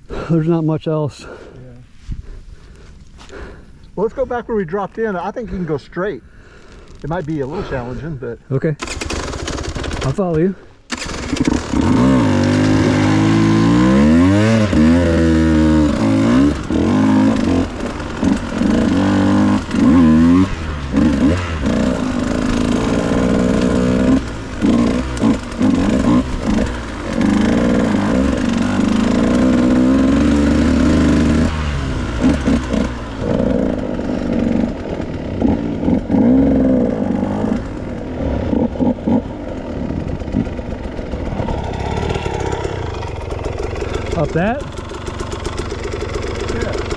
There's not much else. Yeah. Well, let's go back where we dropped in. I think you can go straight. It might be a little challenging, but... Okay. I'll follow you. Up that? Yeah.